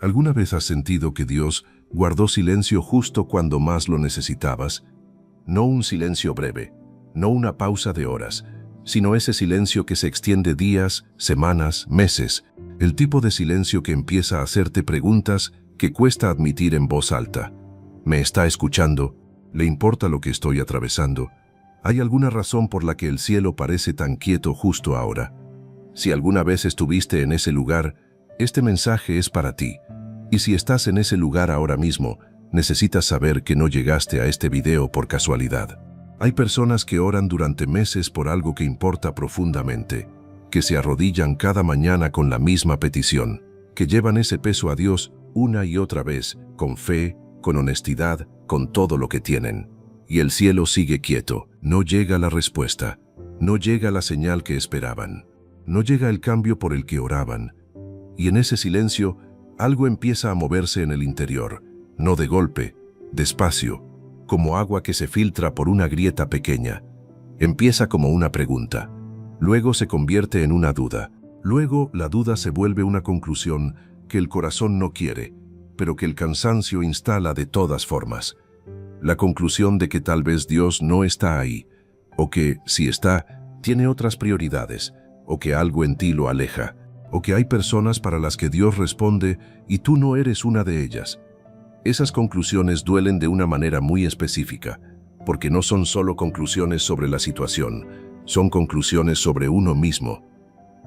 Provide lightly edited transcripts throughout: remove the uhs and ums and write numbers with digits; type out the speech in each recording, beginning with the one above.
¿Alguna vez has sentido que Dios guardó silencio justo cuando más lo necesitabas? No un silencio breve, no una pausa de horas, sino ese silencio que se extiende días, semanas, meses, el tipo de silencio que empieza a hacerte preguntas que cuesta admitir en voz alta. ¿Me está escuchando? ¿Le importa lo que estoy atravesando? ¿Hay alguna razón por la que el cielo parece tan quieto justo ahora? Si alguna vez estuviste en ese lugar, este mensaje es para ti. Y si estás en ese lugar ahora mismo, necesitas saber que no llegaste a este video por casualidad. Hay personas que oran durante meses por algo que importa profundamente, que se arrodillan cada mañana con la misma petición, que llevan ese peso a Dios una y otra vez, con fe, con honestidad, con todo lo que tienen. Y el cielo sigue quieto, no llega la respuesta, no llega la señal que esperaban, no llega el cambio por el que oraban. Y en ese silencio, algo empieza a moverse en el interior, no de golpe, despacio, como agua que se filtra por una grieta pequeña. Empieza como una pregunta, luego se convierte en una duda, luego la duda se vuelve una conclusión que el corazón no quiere, pero que el cansancio instala de todas formas. La conclusión de que tal vez Dios no está ahí, o que, si está, tiene otras prioridades, o que algo en ti lo aleja, o que hay personas para las que Dios responde y tú no eres una de ellas. Esas conclusiones duelen de una manera muy específica, porque no son solo conclusiones sobre la situación, son conclusiones sobre uno mismo.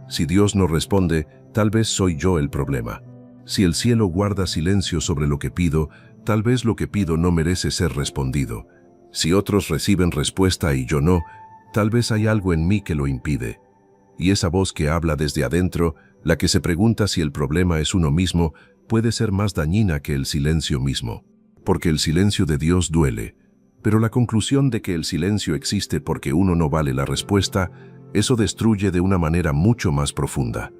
Si Dios no responde, tal vez soy yo el problema. Si el cielo guarda silencio sobre lo que pido, tal vez lo que pido no merece ser respondido. Si otros reciben respuesta y yo no, tal vez hay algo en mí que lo impide. Y esa voz que habla desde adentro, la que se pregunta si el problema es uno mismo, puede ser más dañina que el silencio mismo. Porque el silencio de Dios duele. Pero la conclusión de que el silencio existe porque uno no vale la respuesta, eso destruye de una manera mucho más profunda.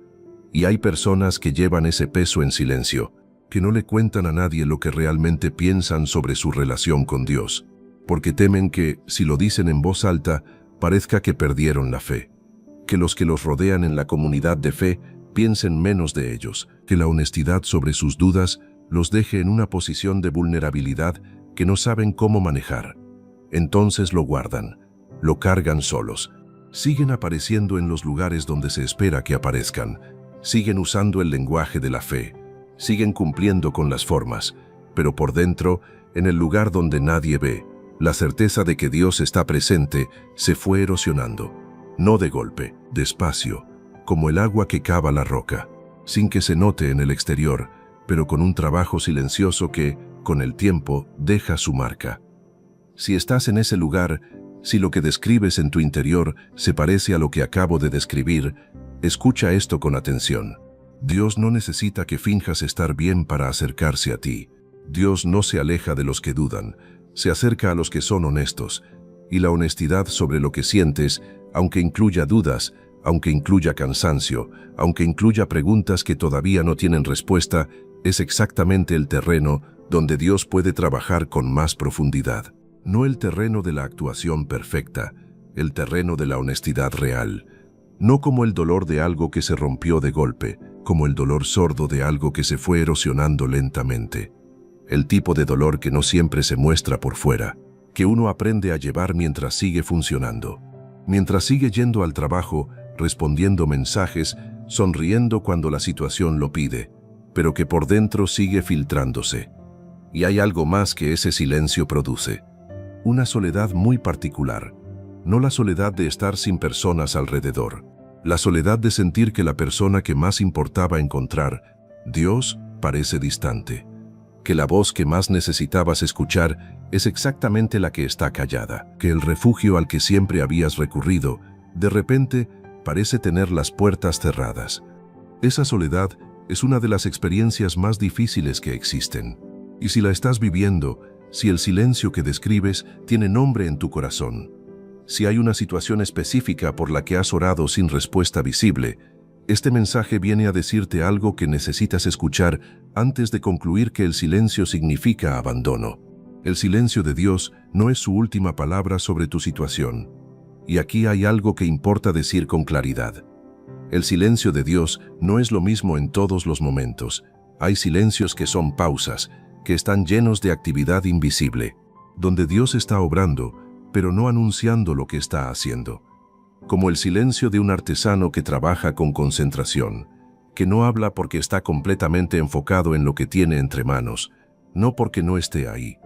Y hay personas que llevan ese peso en silencio, que no le cuentan a nadie lo que realmente piensan sobre su relación con Dios, porque temen que, si lo dicen en voz alta, parezca que perdieron la fe. Que los que los rodean en la comunidad de fe piensen menos de ellos, que la honestidad sobre sus dudas los deje en una posición de vulnerabilidad que no saben cómo manejar. Entonces lo guardan, lo cargan solos, siguen apareciendo en los lugares donde se espera que aparezcan, siguen usando el lenguaje de la fe, siguen cumpliendo con las formas, pero por dentro, en el lugar donde nadie ve, la certeza de que Dios está presente se fue erosionando, no de golpe, despacio, como el agua que cava la roca, sin que se note en el exterior, pero con un trabajo silencioso que, con el tiempo, deja su marca. Si estás en ese lugar, si lo que describes en tu interior se parece a lo que acabo de describir, escucha esto con atención. Dios no necesita que finjas estar bien para acercarse a ti. Dios no se aleja de los que dudan, se acerca a los que son honestos, y la honestidad sobre lo que sientes, aunque incluya dudas, aunque incluya cansancio, aunque incluya preguntas que todavía no tienen respuesta, es exactamente el terreno donde Dios puede trabajar con más profundidad. No el terreno de la actuación perfecta, el terreno de la honestidad real. No como el dolor de algo que se rompió de golpe, como el dolor sordo de algo que se fue erosionando lentamente. El tipo de dolor que no siempre se muestra por fuera, que uno aprende a llevar mientras sigue funcionando. Mientras sigue yendo al trabajo, respondiendo mensajes, sonriendo cuando la situación lo pide, pero que por dentro sigue filtrándose. Y hay algo más que ese silencio produce. Una soledad muy particular. No la soledad de estar sin personas alrededor. La soledad de sentir que la persona que más importaba encontrar, Dios, parece distante. Que la voz que más necesitabas escuchar es exactamente la que está callada. Que el refugio al que siempre habías recurrido, de repente, parece tener las puertas cerradas. Esa soledad es una de las experiencias más difíciles que existen. Y si la estás viviendo, si el silencio que describes tiene nombre en tu corazón, si hay una situación específica por la que has orado sin respuesta visible, este mensaje viene a decirte algo que necesitas escuchar antes de concluir que el silencio significa abandono. El silencio de Dios no es su última palabra sobre tu situación. Y aquí hay algo que importa decir con claridad. El silencio de Dios no es lo mismo en todos los momentos, Hay silencios que son pausas, que están llenos de actividad invisible, donde Dios está obrando, pero no anunciando lo que está haciendo. Como el silencio de un artesano que trabaja con concentración, que no habla porque está completamente enfocado en lo que tiene entre manos, no porque no esté ahí,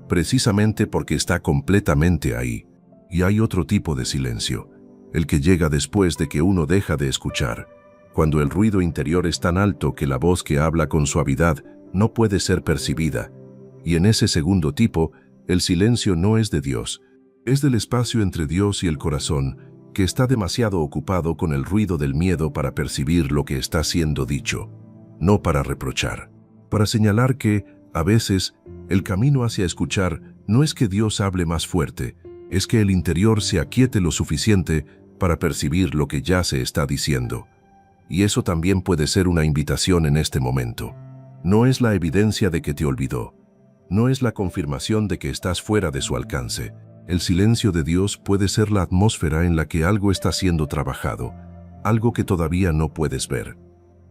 precisamente porque está completamente ahí. Y hay otro tipo de silencio, el que llega después de que uno deja de escuchar, cuando el ruido interior es tan alto que la voz que habla con suavidad no puede ser percibida, y en ese segundo tipo, el silencio no es de Dios, es del espacio entre Dios y el corazón, que está demasiado ocupado con el ruido del miedo para percibir lo que está siendo dicho, no para reprochar, para señalar que, a veces, el camino hacia escuchar no es que Dios hable más fuerte, es que el interior se aquiete lo suficiente para percibir lo que ya se está diciendo. Y eso también puede ser una invitación en este momento. No es la evidencia de que te olvidó, no es la confirmación de que estás fuera de su alcance. El silencio de Dios puede ser la atmósfera en la que algo está siendo trabajado, algo que todavía no puedes ver,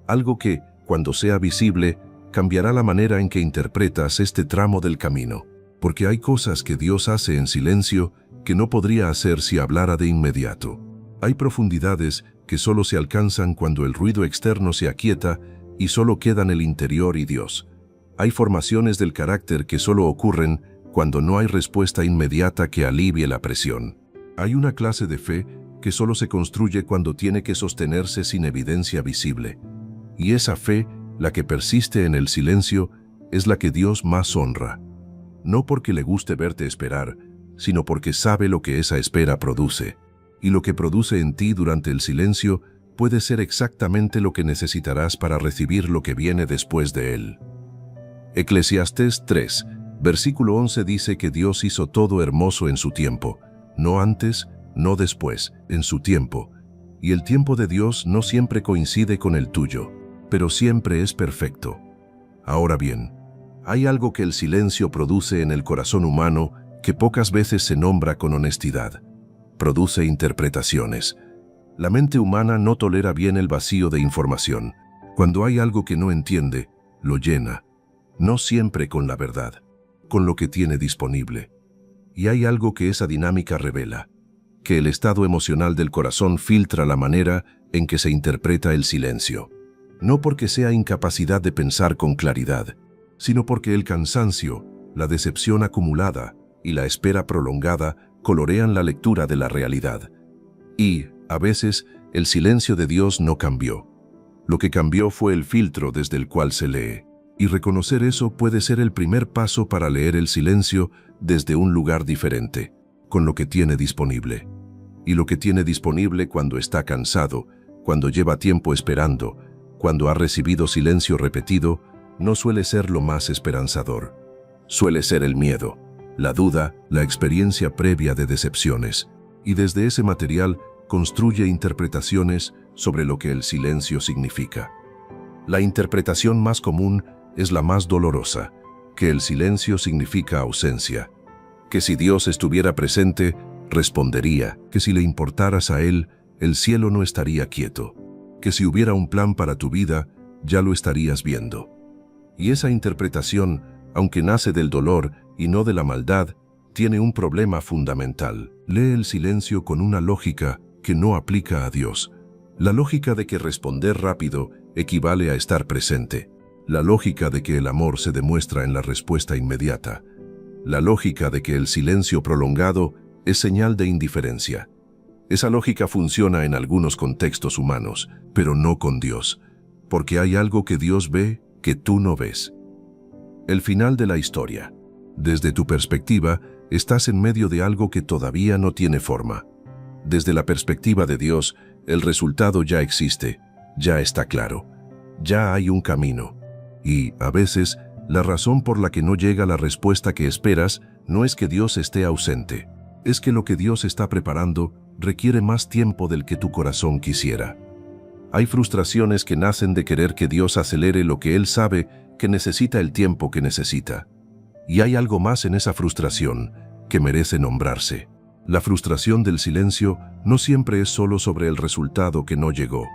algo que, cuando sea visible, cambiará la manera en que interpretas este tramo del camino, porque hay cosas que Dios hace en silencio que no podría hacer si hablara de inmediato. Hay profundidades que solo se alcanzan cuando el ruido externo se aquieta y solo quedan el interior y Dios. Hay formaciones del carácter que solo ocurren cuando no hay respuesta inmediata que alivie la presión. Hay una clase de fe que solo se construye cuando tiene que sostenerse sin evidencia visible. Y esa fe, la que persiste en el silencio, es la que Dios más honra. No porque le guste verte esperar, sino porque sabe lo que esa espera produce. Y lo que produce en ti durante el silencio puede ser exactamente lo que necesitarás para recibir lo que viene después de él. Eclesiastés 3, versículo 11 dice que Dios hizo todo hermoso en su tiempo, no antes, no después, en su tiempo. Y el tiempo de Dios no siempre coincide con el tuyo, pero siempre es perfecto. Ahora bien, hay algo que el silencio produce en el corazón humano que pocas veces se nombra con honestidad. Produce interpretaciones. La mente humana no tolera bien el vacío de información. Cuando hay algo que no entiende, lo llena. No siempre con la verdad, con lo que tiene disponible. Y hay algo que esa dinámica revela, que el estado emocional del corazón filtra la manera en que se interpreta el silencio. No porque sea incapacidad de pensar con claridad, sino porque el cansancio, la decepción acumulada y la espera prolongada colorean la lectura de la realidad. Y, a veces, el silencio de Dios no cambió. Lo que cambió fue el filtro desde el cual se lee. Y reconocer eso puede ser el primer paso para leer el silencio desde un lugar diferente, con lo que tiene disponible. Y lo que tiene disponible cuando está cansado, cuando lleva tiempo esperando, cuando ha recibido silencio repetido, no suele ser lo más esperanzador. Suele ser el miedo, la duda, la experiencia previa de decepciones. Y desde ese material construye interpretaciones sobre lo que el silencio significa. La interpretación más común es la más dolorosa, que el silencio significa ausencia, que si Dios estuviera presente, respondería, que si le importaras a Él, el cielo no estaría quieto, que si hubiera un plan para tu vida, ya lo estarías viendo. Y esa interpretación, aunque nace del dolor y no de la maldad, tiene un problema fundamental. Lee el silencio con una lógica que no aplica a Dios. La lógica de que responder rápido equivale a estar presente. La lógica de que el amor se demuestra en la respuesta inmediata. La lógica de que el silencio prolongado es señal de indiferencia. Esa lógica funciona en algunos contextos humanos, pero no con Dios, porque hay algo que Dios ve que tú no ves. El final de la historia. Desde tu perspectiva, estás en medio de algo que todavía no tiene forma. Desde la perspectiva de Dios, el resultado ya existe, ya está claro, ya hay un camino. Y, a veces, la razón por la que no llega la respuesta que esperas no es que Dios esté ausente, es que lo que Dios está preparando requiere más tiempo del que tu corazón quisiera. Hay frustraciones que nacen de querer que Dios acelere lo que Él sabe que necesita el tiempo que necesita. Y hay algo más en esa frustración que merece nombrarse. La frustración del silencio no siempre es solo sobre el resultado que no llegó.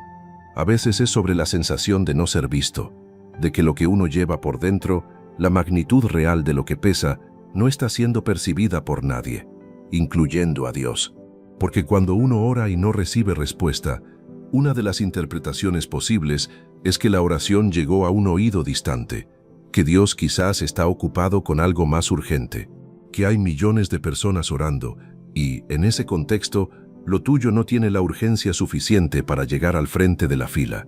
A veces es sobre la sensación de no ser visto, de que lo que uno lleva por dentro, la magnitud real de lo que pesa, no está siendo percibida por nadie, incluyendo a Dios. Porque cuando uno ora y no recibe respuesta, una de las interpretaciones posibles es que la oración llegó a un oído distante, que Dios quizás está ocupado con algo más urgente, que hay millones de personas orando y, en ese contexto, lo tuyo no tiene la urgencia suficiente para llegar al frente de la fila.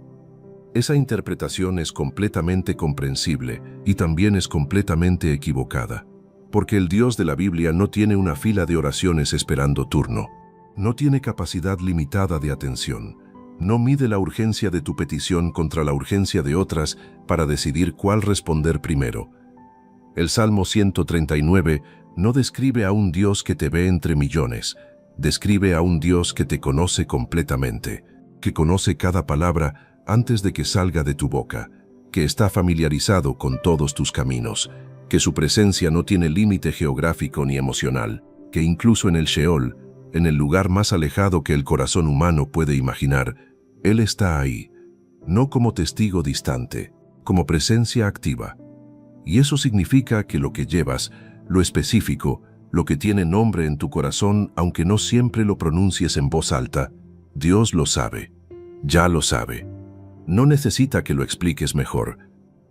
Esa interpretación es completamente comprensible y también es completamente equivocada, porque el Dios de la Biblia no tiene una fila de oraciones esperando turno. No tiene capacidad limitada de atención. No mide la urgencia de tu petición contra la urgencia de otras para decidir cuál responder primero. El Salmo 139 no describe a un Dios que te ve entre millones, describe a un Dios que te conoce completamente, que conoce cada palabra antes de que salga de tu boca, que está familiarizado con todos tus caminos, que su presencia no tiene límite geográfico ni emocional, que incluso en el Sheol, en el lugar más alejado que el corazón humano puede imaginar, Él está ahí, no como testigo distante, como presencia activa. Y eso significa que lo que llevas, lo específico, lo que tiene nombre en tu corazón, aunque no siempre lo pronuncies en voz alta, Dios lo sabe, ya lo sabe. No necesita que lo expliques mejor,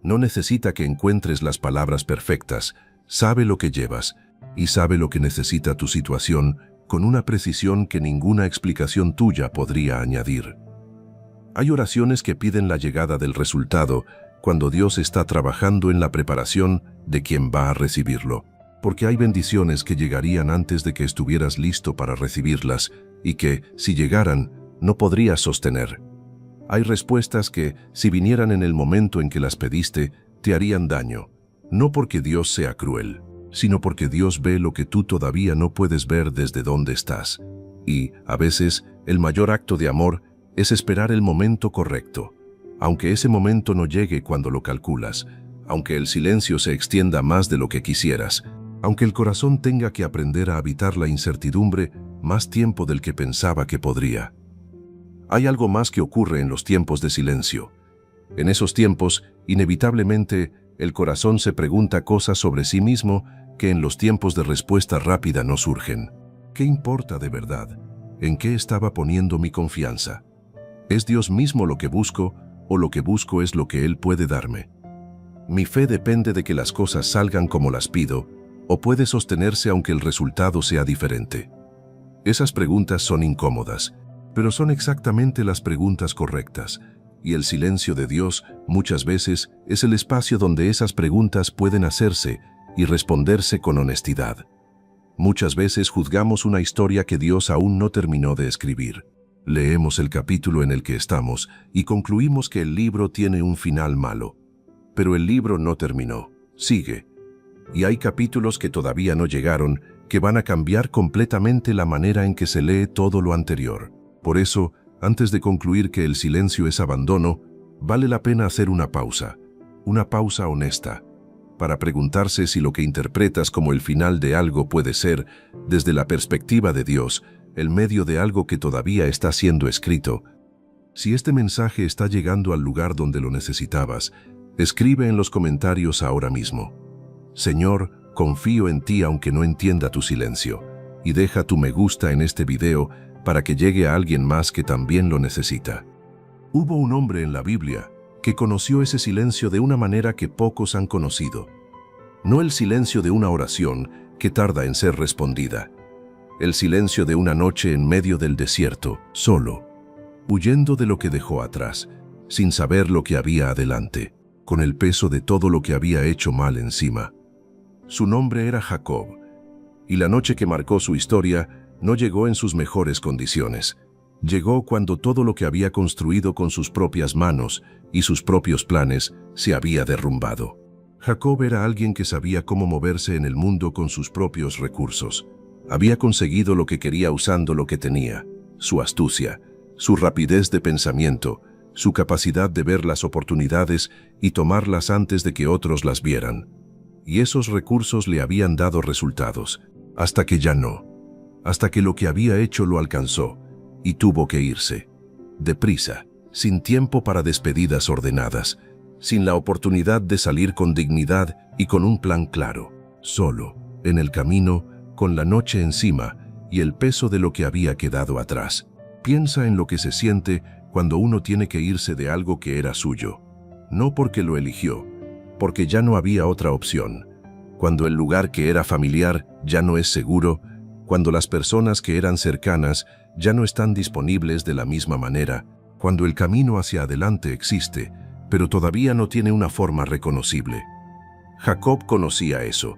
no necesita que encuentres las palabras perfectas, sabe lo que llevas y sabe lo que necesita tu situación con una precisión que ninguna explicación tuya podría añadir. Hay oraciones que piden la llegada del resultado cuando Dios está trabajando en la preparación de quien va a recibirlo, porque hay bendiciones que llegarían antes de que estuvieras listo para recibirlas y que, si llegaran, no podrías sostener. Hay respuestas que, si vinieran en el momento en que las pediste, te harían daño, no porque Dios sea cruel, sino porque Dios ve lo que tú todavía no puedes ver desde donde estás. Y, a veces, el mayor acto de amor es esperar el momento correcto, aunque ese momento no llegue cuando lo calculas, aunque el silencio se extienda más de lo que quisieras, aunque el corazón tenga que aprender a habitar la incertidumbre más tiempo del que pensaba que podría. Hay algo más que ocurre en los tiempos de silencio. En esos tiempos, inevitablemente, el corazón se pregunta cosas sobre sí mismo que en los tiempos de respuesta rápida no surgen. ¿Qué importa de verdad? ¿En qué estaba poniendo mi confianza? ¿Es Dios mismo lo que busco o lo que busco es lo que Él puede darme? ¿Mi fe depende de que las cosas salgan como las pido o puede sostenerse aunque el resultado sea diferente? Esas preguntas son incómodas, pero son exactamente las preguntas correctas, y el silencio de Dios muchas veces es el espacio donde esas preguntas pueden hacerse y responderse con honestidad. Muchas veces juzgamos una historia que Dios aún no terminó de escribir. Leemos el capítulo en el que estamos y concluimos que el libro tiene un final malo. Pero el libro no terminó, sigue. Y hay capítulos que todavía no llegaron, que van a cambiar completamente la manera en que se lee todo lo anterior. Por eso, antes de concluir que el silencio es abandono, vale la pena hacer una pausa honesta, para preguntarse si lo que interpretas como el final de algo puede ser, desde la perspectiva de Dios, el medio de algo que todavía está siendo escrito. Si este mensaje está llegando al lugar donde lo necesitabas, escribe en los comentarios ahora mismo: Señor, confío en ti aunque no entienda tu silencio, y deja tu me gusta en este video para que llegue a alguien más que también lo necesita. Hubo un hombre en la Biblia que conoció ese silencio de una manera que pocos han conocido. No el silencio de una oración que tarda en ser respondida. El silencio de una noche en medio del desierto, solo, huyendo de lo que dejó atrás, sin saber lo que había adelante, con el peso de todo lo que había hecho mal encima. Su nombre era Jacob, y la noche que marcó su historia no llegó en sus mejores condiciones. Llegó cuando todo lo que había construido con sus propias manos y sus propios planes se había derrumbado. Jacob era alguien que sabía cómo moverse en el mundo con sus propios recursos. Había conseguido lo que quería usando lo que tenía: su astucia, su rapidez de pensamiento, su capacidad de ver las oportunidades y tomarlas antes de que otros las vieran. Y esos recursos le habían dado resultados, hasta que ya no. Hasta que lo que había hecho lo alcanzó y tuvo que irse. Deprisa, sin tiempo para despedidas ordenadas, sin la oportunidad de salir con dignidad y con un plan claro, solo, en el camino, con la noche encima y el peso de lo que había quedado atrás. Piensa en lo que se siente cuando uno tiene que irse de algo que era suyo, no porque lo eligió, porque ya no había otra opción. Cuando el lugar que era familiar ya no es seguro, cuando las personas que eran cercanas ya no están disponibles de la misma manera, cuando el camino hacia adelante existe, pero todavía no tiene una forma reconocible. Jacob conocía eso,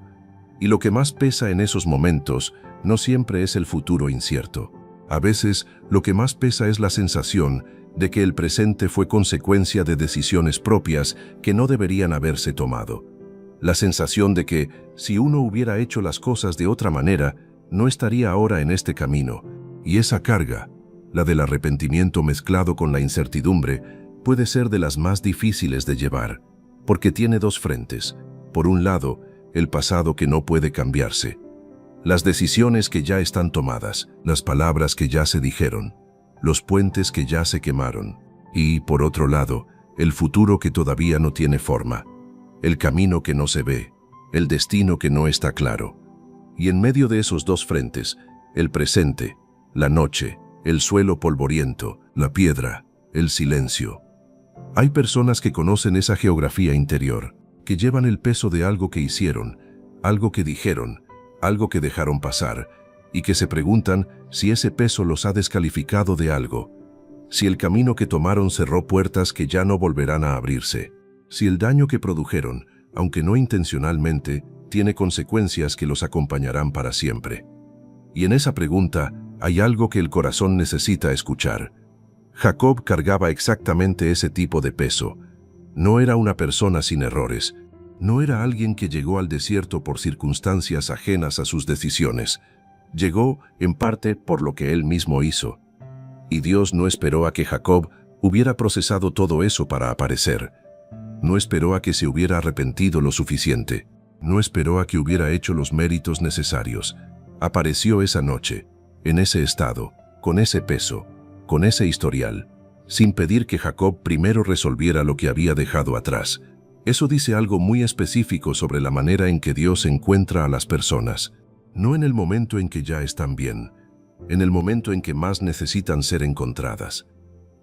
y lo que más pesa en esos momentos no siempre es el futuro incierto. A veces, lo que más pesa es la sensación de que el presente fue consecuencia de decisiones propias que no deberían haberse tomado. La sensación de que, si uno hubiera hecho las cosas de otra manera, no estaría ahora en este camino. Y esa carga, la del arrepentimiento mezclado con la incertidumbre, puede ser de las más difíciles de llevar, porque tiene dos frentes. Por un lado, el pasado que no puede cambiarse, las decisiones que ya están tomadas, las palabras que ya se dijeron, los puentes que ya se quemaron, y, por otro lado, el futuro que todavía no tiene forma, el camino que no se ve, el destino que no está claro. Y en medio de esos dos frentes, el presente, la noche, el suelo polvoriento, la piedra, el silencio. Hay personas que conocen esa geografía interior, que llevan el peso de algo que hicieron, algo que dijeron, algo que dejaron pasar, y que se preguntan si ese peso los ha descalificado de algo, si el camino que tomaron cerró puertas que ya no volverán a abrirse, si el daño que produjeron, aunque no intencionalmente, tiene consecuencias que los acompañarán para siempre. Y en esa pregunta hay algo que el corazón necesita escuchar. Jacob cargaba exactamente ese tipo de peso. No era una persona sin errores. No era alguien que llegó al desierto por circunstancias ajenas a sus decisiones. Llegó, en parte, por lo que él mismo hizo. Y Dios no esperó a que Jacob hubiera procesado todo eso para aparecer. No esperó a que se hubiera arrepentido lo suficiente. No esperó a que hubiera hecho los méritos necesarios. Apareció esa noche, en ese estado, con ese peso, con ese historial, sin pedir que Jacob primero resolviera lo que había dejado atrás. Eso dice algo muy específico sobre la manera en que Dios encuentra a las personas. No en el momento en que ya están bien, en el momento en que más necesitan ser encontradas.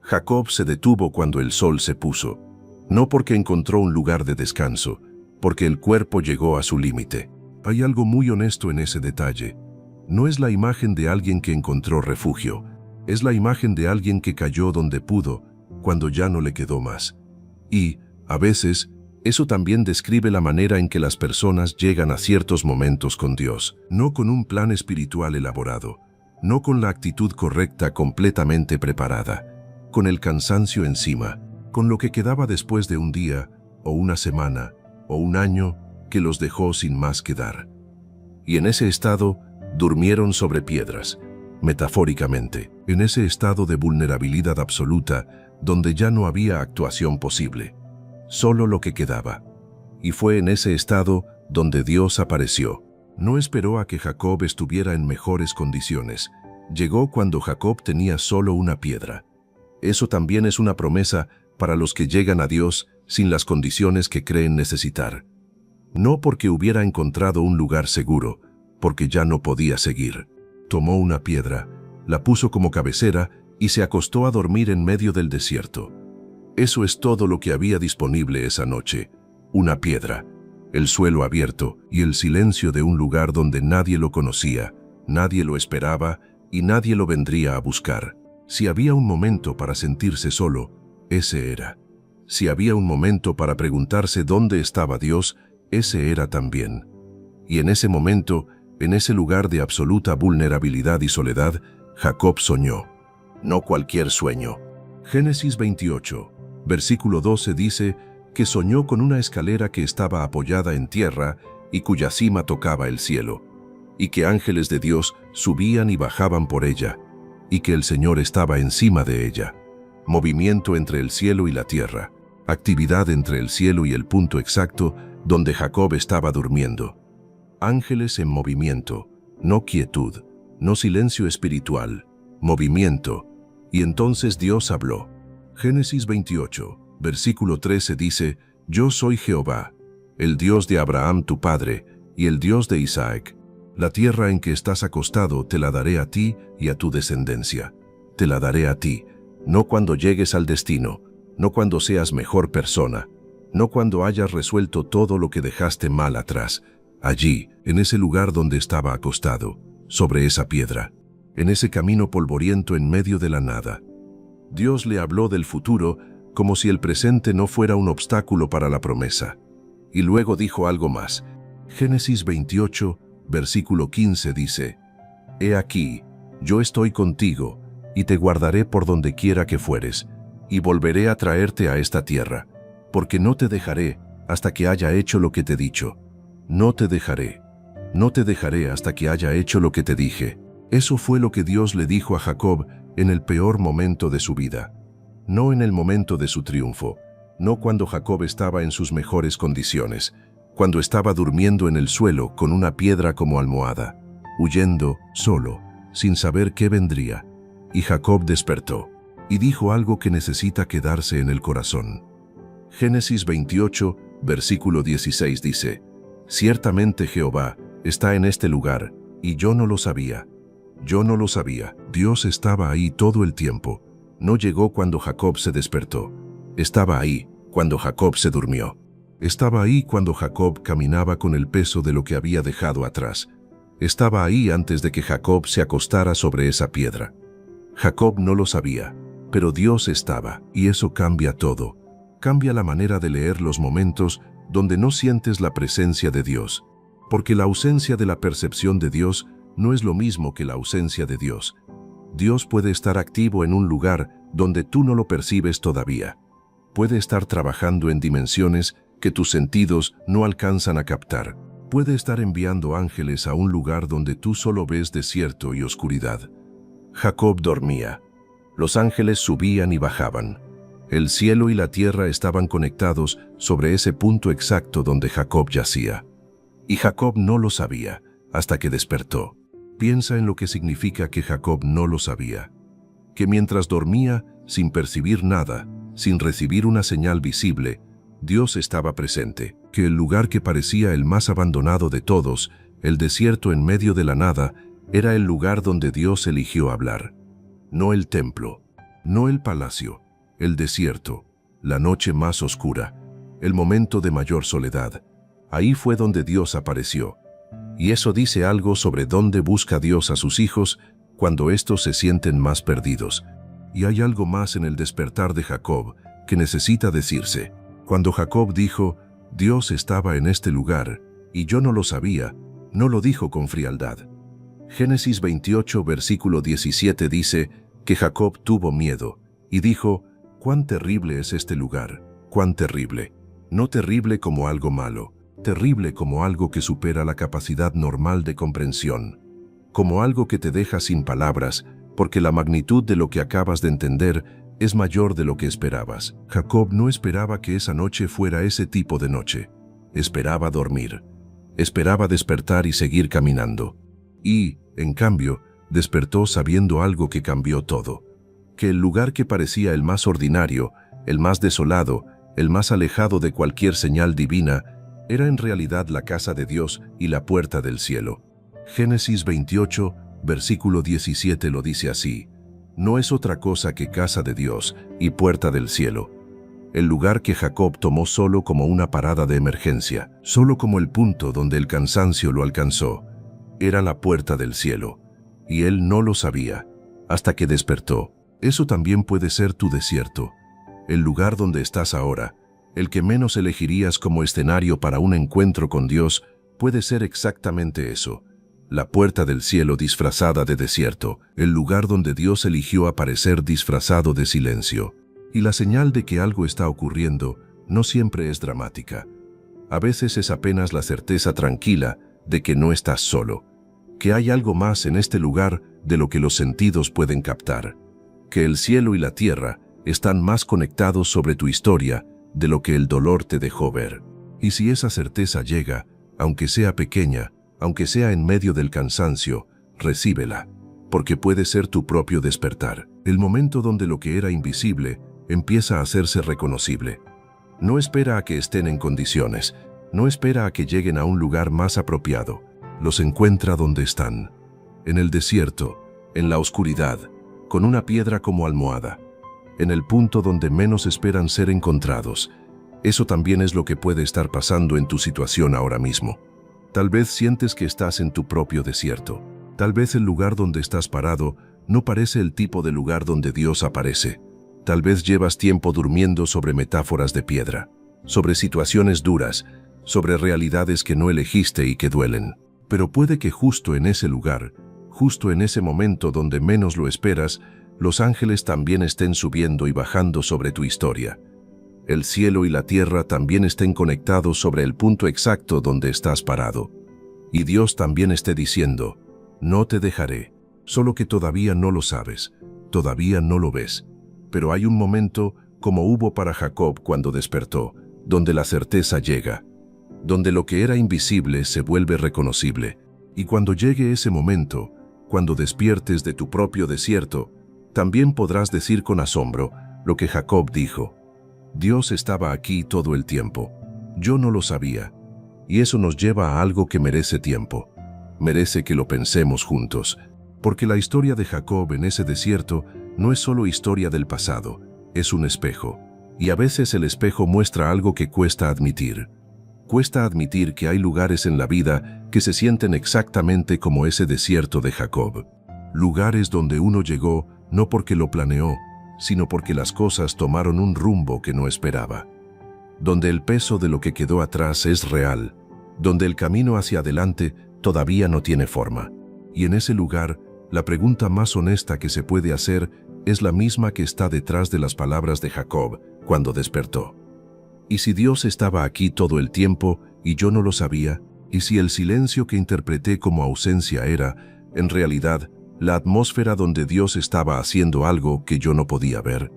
Jacob se detuvo cuando el sol se puso, no porque encontró un lugar de descanso, porque el cuerpo llegó a su límite. Hay algo muy honesto en ese detalle. No es la imagen de alguien que encontró refugio, es la imagen de alguien que cayó donde pudo, cuando ya no le quedó más. Y, a veces, eso también describe la manera en que las personas llegan a ciertos momentos con Dios, no con un plan espiritual elaborado, no con la actitud correcta completamente preparada, con el cansancio encima, con lo que quedaba después de un día, o una semana, o un año, que los dejó sin más que dar. Y en ese estado, durmieron sobre piedras, metafóricamente, en ese estado de vulnerabilidad absoluta, donde ya no había actuación posible, solo lo que quedaba. Y fue en ese estado donde Dios apareció. No esperó a que Jacob estuviera en mejores condiciones. Llegó cuando Jacob tenía solo una piedra. Eso también es una promesa para los que llegan a Dios sin las condiciones que creen necesitar. No porque hubiera encontrado un lugar seguro, porque ya no podía seguir. Tomó una piedra, la puso como cabecera y se acostó a dormir en medio del desierto. Eso es todo lo que había disponible esa noche. Una piedra, el suelo abierto y el silencio de un lugar donde nadie lo conocía, nadie lo esperaba y nadie lo vendría a buscar. Si había un momento para sentirse solo, ese era. Si había un momento para preguntarse dónde estaba Dios, ese era también. Y en ese momento, en ese lugar de absoluta vulnerabilidad y soledad, Jacob soñó. No cualquier sueño. Génesis 28, versículo 12 dice que soñó con una escalera que estaba apoyada en tierra y cuya cima tocaba el cielo, y que ángeles de Dios subían y bajaban por ella, y que el Señor estaba encima de ella. Movimiento entre el cielo y la tierra. Actividad entre el cielo y el punto exacto donde Jacob estaba durmiendo. Ángeles en movimiento, no quietud, no silencio espiritual, movimiento. Y entonces Dios habló. Génesis 28, versículo 13 dice, «Yo soy Jehová, el Dios de Abraham tu padre, y el Dios de Isaac. La tierra en que estás acostado te la daré a ti y a tu descendencia. Te la daré a ti, no cuando llegues al destino, no cuando seas mejor persona, no cuando hayas resuelto todo lo que dejaste mal atrás. Allí, en ese lugar donde estaba acostado, sobre esa piedra, en ese camino polvoriento en medio de la nada». Dios le habló del futuro como si el presente no fuera un obstáculo para la promesa. Y luego dijo algo más. Génesis 28, versículo 15 dice, «He aquí, yo estoy contigo, y te guardaré por donde quiera que fueres, y volveré a traerte a esta tierra, porque no te dejaré hasta que haya hecho lo que te he dicho. No te dejaré hasta que haya hecho lo que te dije». Eso fue lo que Dios le dijo a Jacob en el peor momento de su vida. No en el momento de su triunfo, no cuando Jacob estaba en sus mejores condiciones, cuando estaba durmiendo en el suelo con una piedra como almohada, huyendo, solo, sin saber qué vendría. Y Jacob despertó y dijo algo que necesita quedarse en el corazón. Génesis 28, versículo 16 dice, «Ciertamente Jehová está en este lugar, y yo no lo sabía». Yo no lo sabía. Dios estaba ahí todo el tiempo. No llegó cuando Jacob se despertó. Estaba ahí cuando Jacob se durmió. Estaba ahí cuando Jacob caminaba con el peso de lo que había dejado atrás. Estaba ahí antes de que Jacob se acostara sobre esa piedra. Jacob no lo sabía, pero Dios estaba, y eso cambia todo. Cambia la manera de leer los momentos donde no sientes la presencia de Dios, porque la ausencia de la percepción de Dios no es lo mismo que la ausencia de Dios. Dios puede estar activo en un lugar donde tú no lo percibes todavía. Puede estar trabajando en dimensiones que tus sentidos no alcanzan a captar. Puede estar enviando ángeles a un lugar donde tú solo ves desierto y oscuridad. Jacob dormía. Los ángeles subían y bajaban. El cielo y la tierra estaban conectados sobre ese punto exacto donde Jacob yacía. Y Jacob no lo sabía hasta que despertó. Piensa en lo que significa que Jacob no lo sabía. Que mientras dormía, sin percibir nada, sin recibir una señal visible, Dios estaba presente. Que el lugar que parecía el más abandonado de todos, el desierto en medio de la nada, era el lugar donde Dios eligió hablar. No el templo, no el palacio, el desierto, la noche más oscura, el momento de mayor soledad. Ahí fue donde Dios apareció. Y eso dice algo sobre dónde busca Dios a sus hijos cuando estos se sienten más perdidos. Y hay algo más en el despertar de Jacob que necesita decirse. Cuando Jacob dijo, Dios estaba en este lugar, y yo no lo sabía, no lo dijo con frialdad. Génesis 28, versículo 17 dice que Jacob tuvo miedo, y dijo, «Cuán terrible es este lugar, cuán terrible». No terrible como algo malo, terrible como algo que supera la capacidad normal de comprensión, como algo que te deja sin palabras, porque la magnitud de lo que acabas de entender es mayor de lo que esperabas. Jacob no esperaba que esa noche fuera ese tipo de noche. Esperaba dormir. Esperaba despertar y seguir caminando. Y, en cambio, despertó sabiendo algo que cambió todo. Que el lugar que parecía el más ordinario, el más desolado, el más alejado de cualquier señal divina, era en realidad la casa de Dios y la puerta del cielo. Génesis 28, versículo 17 lo dice así: «No es otra cosa que casa de Dios y puerta del cielo». El lugar que Jacob tomó solo como una parada de emergencia, solo como el punto donde el cansancio lo alcanzó, era la puerta del cielo. Y él no lo sabía, hasta que despertó. Eso también puede ser tu desierto, el lugar donde estás ahora. El que menos elegirías como escenario para un encuentro con Dios puede ser exactamente eso. La puerta del cielo disfrazada de desierto, el lugar donde Dios eligió aparecer disfrazado de silencio. Y la señal de que algo está ocurriendo no siempre es dramática. A veces es apenas la certeza tranquila de que no estás solo, que hay algo más en este lugar de lo que los sentidos pueden captar, que el cielo y la tierra están más conectados sobre tu historia de lo que el dolor te dejó ver. Y si esa certeza llega, aunque sea pequeña, aunque sea en medio del cansancio, recíbela, porque puede ser tu propio despertar, el momento donde lo que era invisible empieza a hacerse reconocible. No espera a que estén en condiciones, no espera a que lleguen a un lugar más apropiado. Los encuentra donde están, en el desierto, en la oscuridad, con una piedra como almohada, en el punto donde menos esperan ser encontrados. Eso también es lo que puede estar pasando en tu situación ahora mismo. Tal vez sientes que estás en tu propio desierto. Tal vez el lugar donde estás parado no parece el tipo de lugar donde Dios aparece. Tal vez llevas tiempo durmiendo sobre metáforas de piedra, sobre situaciones duras, sobre realidades que no elegiste y que duelen. Pero puede que justo en ese lugar, justo en ese momento donde menos lo esperas, los ángeles también estén subiendo y bajando sobre tu historia. El cielo y la tierra también estén conectados sobre el punto exacto donde estás parado. Y Dios también esté diciendo, no te dejaré, solo que todavía no lo sabes, todavía no lo ves. Pero hay un momento, como hubo para Jacob cuando despertó, donde la certeza llega, donde lo que era invisible se vuelve reconocible. Y cuando llegue ese momento, cuando despiertes de tu propio desierto, también podrás decir con asombro lo que Jacob dijo. Dios estaba aquí todo el tiempo. Yo no lo sabía. Y eso nos lleva a algo que merece tiempo. Merece que lo pensemos juntos. Porque la historia de Jacob en ese desierto no es solo historia del pasado, es un espejo. Y a veces el espejo muestra algo que cuesta admitir. Cuesta admitir que hay lugares en la vida que se sienten exactamente como ese desierto de Jacob. Lugares donde uno llegó no porque lo planeó, sino porque las cosas tomaron un rumbo que no esperaba. Donde el peso de lo que quedó atrás es real, donde el camino hacia adelante todavía no tiene forma. Y en ese lugar, la pregunta más honesta que se puede hacer es la misma que está detrás de las palabras de Jacob cuando despertó. ¿Y si Dios estaba aquí todo el tiempo y yo no lo sabía? ¿Y si el silencio que interpreté como ausencia era, en realidad, la atmósfera donde Dios estaba haciendo algo que yo no podía ver?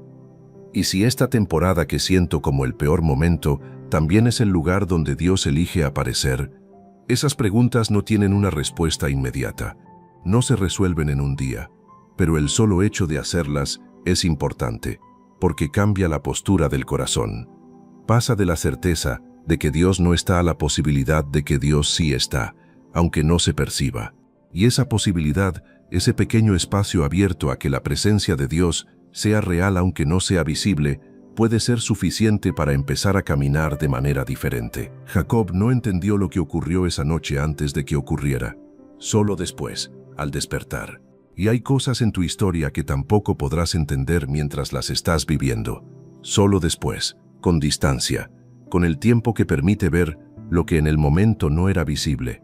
¿Y si esta temporada que siento como el peor momento también es el lugar donde Dios elige aparecer? Esas preguntas no tienen una respuesta inmediata. No se resuelven en un día, pero el solo hecho de hacerlas es importante, porque cambia la postura del corazón. Pasa de la certeza de que Dios no está a la posibilidad de que Dios sí está, aunque no se perciba. Y esa posibilidad, ese pequeño espacio abierto a que la presencia de Dios sea real aunque no sea visible, puede ser suficiente para empezar a caminar de manera diferente. Jacob no entendió lo que ocurrió esa noche antes de que ocurriera, solo después, al despertar. Y hay cosas en tu historia que tampoco podrás entender mientras las estás viviendo, solo después, con distancia, con el tiempo que permite ver lo que en el momento no era visible.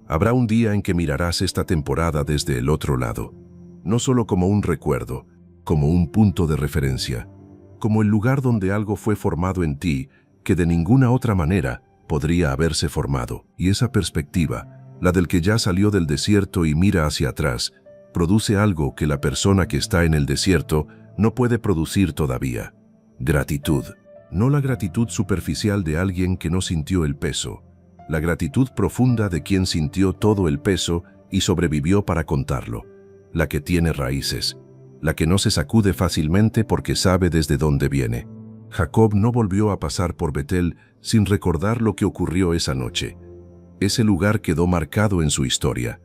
Habrá un día en que mirarás esta temporada desde el otro lado, no solo como un recuerdo, como un punto de referencia, como el lugar donde algo fue formado en ti que de ninguna otra manera podría haberse formado. Y esa perspectiva, la del que ya salió del desierto y mira hacia atrás, produce algo que la persona que está en el desierto no puede producir todavía: gratitud. No la gratitud superficial de alguien que no sintió el peso, la gratitud profunda de quien sintió todo el peso y sobrevivió para contarlo, la que tiene raíces, la que no se sacude fácilmente porque sabe desde dónde viene. Jacob no volvió a pasar por Betel sin recordar lo que ocurrió esa noche. Ese lugar quedó marcado en su historia,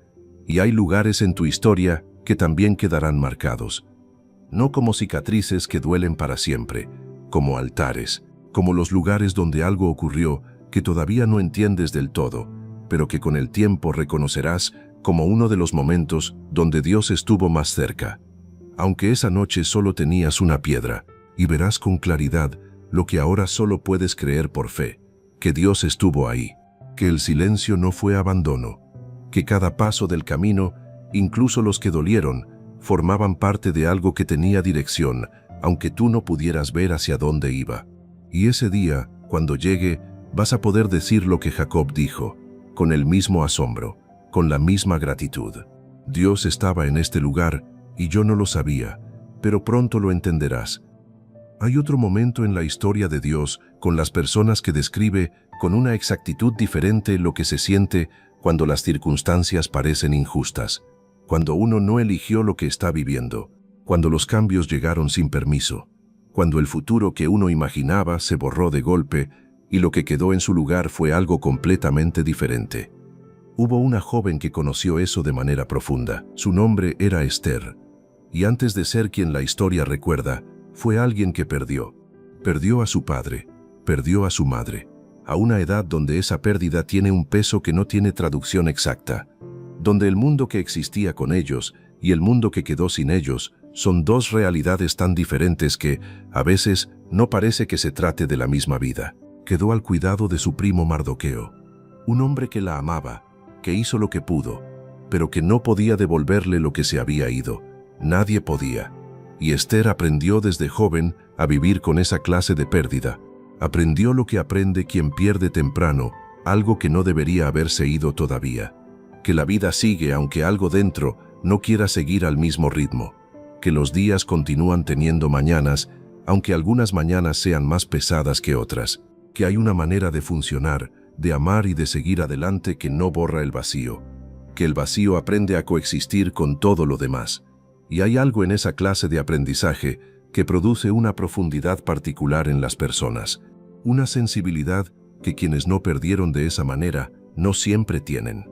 y hay lugares en tu historia que también quedarán marcados, no como cicatrices que duelen para siempre, como altares, como los lugares donde algo ocurrió que todavía no entiendes del todo, pero que con el tiempo reconocerás como uno de los momentos donde Dios estuvo más cerca. Aunque esa noche solo tenías una piedra, y verás con claridad lo que ahora solo puedes creer por fe, que Dios estuvo ahí, que el silencio no fue abandono, que cada paso del camino, incluso los que dolieron, formaban parte de algo que tenía dirección, aunque tú no pudieras ver hacia dónde iba. Y ese día, cuando llegue, vas a poder decir lo que Jacob dijo, con el mismo asombro, con la misma gratitud. Dios estaba en este lugar y yo no lo sabía, pero pronto lo entenderás. Hay otro momento en la historia de Dios con las personas que describe con una exactitud diferente lo que se siente cuando las circunstancias parecen injustas, cuando uno no eligió lo que está viviendo, cuando los cambios llegaron sin permiso, cuando el futuro que uno imaginaba se borró de golpe y lo que quedó en su lugar fue algo completamente diferente. Hubo una joven que conoció eso de manera profunda. Su nombre era Esther. Y antes de ser quien la historia recuerda, fue alguien que perdió. Perdió a su padre, perdió a su madre, a una edad donde esa pérdida tiene un peso que no tiene traducción exacta, donde el mundo que existía con ellos y el mundo que quedó sin ellos son dos realidades tan diferentes que, a veces, no parece que se trate de la misma vida. Quedó al cuidado de su primo Mardoqueo, un hombre que la amaba, que hizo lo que pudo, pero que no podía devolverle lo que se había ido. Nadie podía. Y Esther aprendió desde joven a vivir con esa clase de pérdida. Aprendió lo que aprende quien pierde temprano, algo que no debería haberse ido todavía. Que la vida sigue aunque algo dentro no quiera seguir al mismo ritmo. Que los días continúan teniendo mañanas, aunque algunas mañanas sean más pesadas que otras. Que hay una manera de funcionar, de amar y de seguir adelante que no borra el vacío. Que el vacío aprende a coexistir con todo lo demás. Y hay algo en esa clase de aprendizaje que produce una profundidad particular en las personas. Una sensibilidad que quienes no perdieron de esa manera no siempre tienen.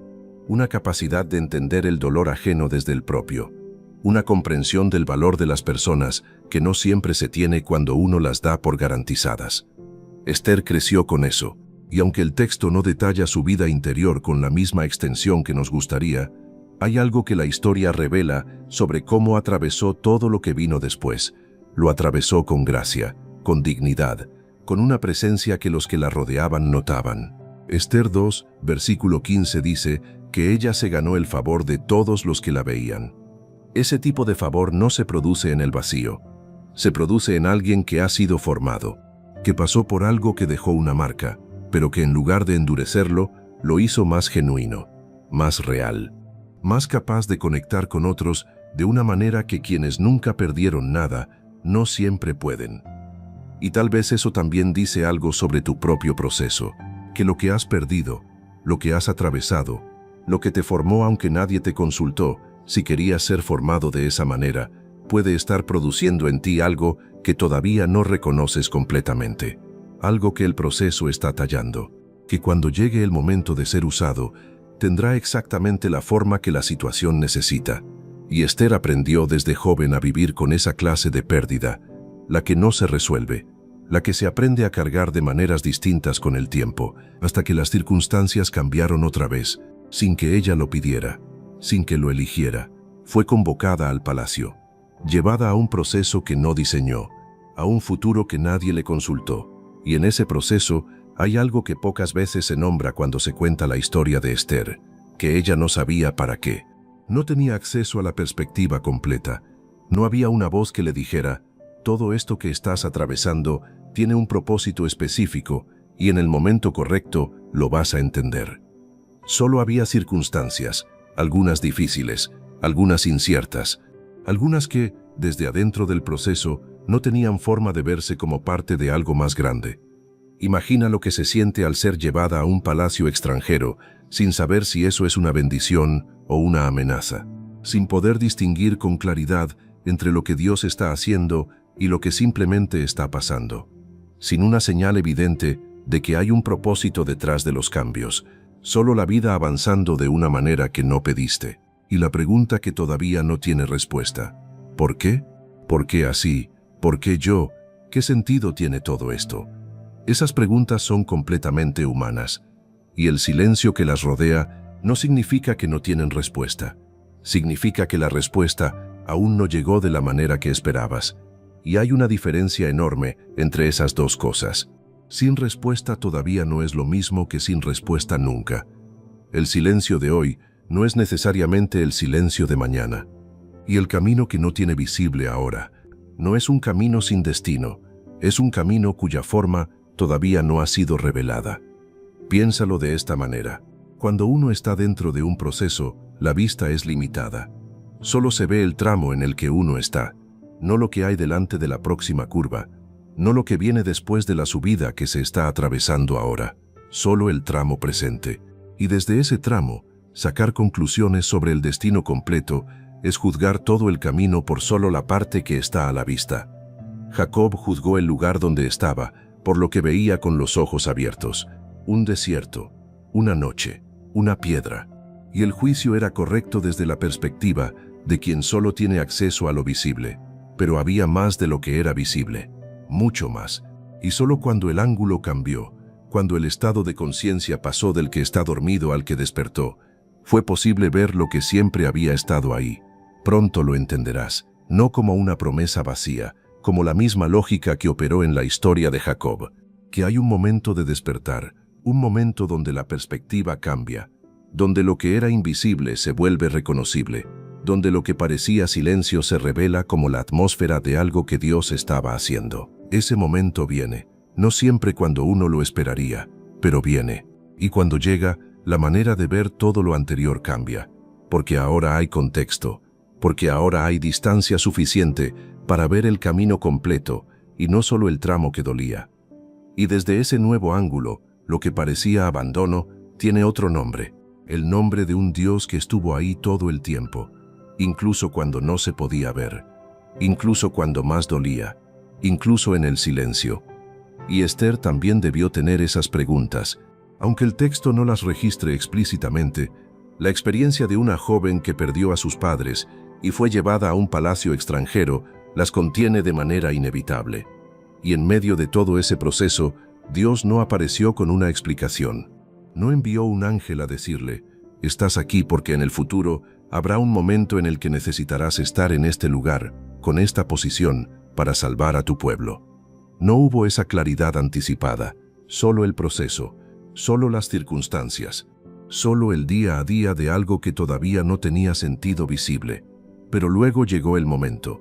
Una capacidad de entender el dolor ajeno desde el propio. Una comprensión del valor de las personas que no siempre se tiene cuando uno las da por garantizadas. Esther creció con eso, y aunque el texto no detalla su vida interior con la misma extensión que nos gustaría, hay algo que la historia revela sobre cómo atravesó todo lo que vino después. Lo atravesó con gracia, con dignidad, con una presencia que los que la rodeaban notaban. Esther 2, versículo 15 dice que ella se ganó el favor de todos los que la veían. Ese tipo de favor no se produce en el vacío. Se produce en alguien que ha sido formado, que pasó por algo que dejó una marca, pero que en lugar de endurecerlo, lo hizo más genuino, más real, más capaz de conectar con otros de una manera que quienes nunca perdieron nada, no siempre pueden. Y tal vez eso también dice algo sobre tu propio proceso, que lo que has perdido, lo que has atravesado, lo que te formó aunque nadie te consultó, si querías ser formado de esa manera, puede estar produciendo en ti algo que todavía no reconoces completamente. Algo que el proceso está tallando, que cuando llegue el momento de ser usado, tendrá exactamente la forma que la situación necesita. Y Esther aprendió desde joven a vivir con esa clase de pérdida, la que no se resuelve, la que se aprende a cargar de maneras distintas con el tiempo, hasta que las circunstancias cambiaron otra vez, sin que ella lo pidiera, sin que lo eligiera. Fue convocada al palacio, llevada a un proceso que no diseñó, a un futuro que nadie le consultó. Y en ese proceso hay algo que pocas veces se nombra cuando se cuenta la historia de Esther, que ella no sabía para qué. No tenía acceso a la perspectiva completa. No había una voz que le dijera, todo esto que estás atravesando tiene un propósito específico y en el momento correcto lo vas a entender. Solo había circunstancias, algunas difíciles, algunas inciertas, algunas que, desde adentro del proceso, no tenían forma de verse como parte de algo más grande. Imagina lo que se siente al ser llevada a un palacio extranjero, sin saber si eso es una bendición o una amenaza, sin poder distinguir con claridad entre lo que Dios está haciendo y lo que simplemente está pasando, sin una señal evidente de que hay un propósito detrás de los cambios, solo la vida avanzando de una manera que no pediste. Y la pregunta que todavía no tiene respuesta: ¿por qué? ¿Por qué así? ¿Por qué yo? ¿Qué sentido tiene todo esto? Esas preguntas son completamente humanas, y el silencio que las rodea no significa que no tienen respuesta. Significa que la respuesta aún no llegó de la manera que esperabas, y hay una diferencia enorme entre esas dos cosas. Sin respuesta todavía no es lo mismo que sin respuesta nunca. El silencio de hoy no es necesariamente el silencio de mañana. Y el camino que no tiene visible ahora no es un camino sin destino, es un camino cuya forma todavía no ha sido revelada. Piénsalo de esta manera. Cuando uno está dentro de un proceso, la vista es limitada. Solo se ve el tramo en el que uno está, no lo que hay delante de la próxima curva, no lo que viene después de la subida que se está atravesando ahora, solo el tramo presente. Y desde ese tramo, sacar conclusiones sobre el destino completo es juzgar todo el camino por solo la parte que está a la vista. Jacob juzgó el lugar donde estaba, por lo que veía con los ojos abiertos. Un desierto, una noche, una piedra. Y el juicio era correcto desde la perspectiva de quien solo tiene acceso a lo visible. Pero había más de lo que era visible, mucho más. Y solo cuando el ángulo cambió, cuando el estado de conciencia pasó del que está dormido al que despertó, fue posible ver lo que siempre había estado ahí. Pronto lo entenderás, no como una promesa vacía, como la misma lógica que operó en la historia de Jacob, que hay un momento de despertar, un momento donde la perspectiva cambia, donde lo que era invisible se vuelve reconocible, donde lo que parecía silencio se revela como la atmósfera de algo que Dios estaba haciendo. Ese momento viene, no siempre cuando uno lo esperaría, pero viene. Y cuando llega, la manera de ver todo lo anterior cambia, porque ahora hay contexto, porque ahora hay distancia suficiente para ver el camino completo y no solo el tramo que dolía. Y desde ese nuevo ángulo, lo que parecía abandono tiene otro nombre, el nombre de un Dios que estuvo ahí todo el tiempo, incluso cuando no se podía ver, incluso cuando más dolía, incluso en el silencio. Y Esther también debió tener esas preguntas, aunque el texto no las registre explícitamente. La experiencia de una joven que perdió a sus padres y fue llevada a un palacio extranjero las contiene de manera inevitable. Y en medio de todo ese proceso, Dios no apareció con una explicación. No envió un ángel a decirle, estás aquí porque en el futuro habrá un momento en el que necesitarás estar en este lugar, con esta posición, para salvar a tu pueblo. No hubo esa claridad anticipada, solo el proceso, solo las circunstancias, solo el día a día de algo que todavía no tenía sentido visible. Pero luego llegó el momento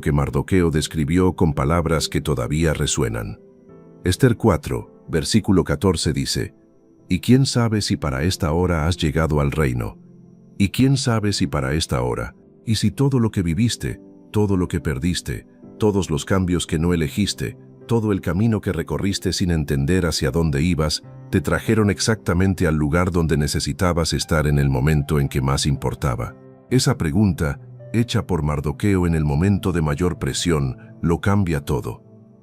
que Mardoqueo describió con palabras que todavía resuenan. Esther 4, versículo 14 dice, «¿Y quién sabe si para esta hora has llegado al reino? ¿Y quién sabe si para esta hora, y si todo lo que viviste, todo lo que perdiste, todos los cambios que no elegiste, todo el camino que recorriste sin entender hacia dónde ibas, te trajeron exactamente al lugar donde necesitabas estar en el momento en que más importaba?» Esa pregunta, hecha por Mardoqueo en el momento de mayor presión, lo cambia todo.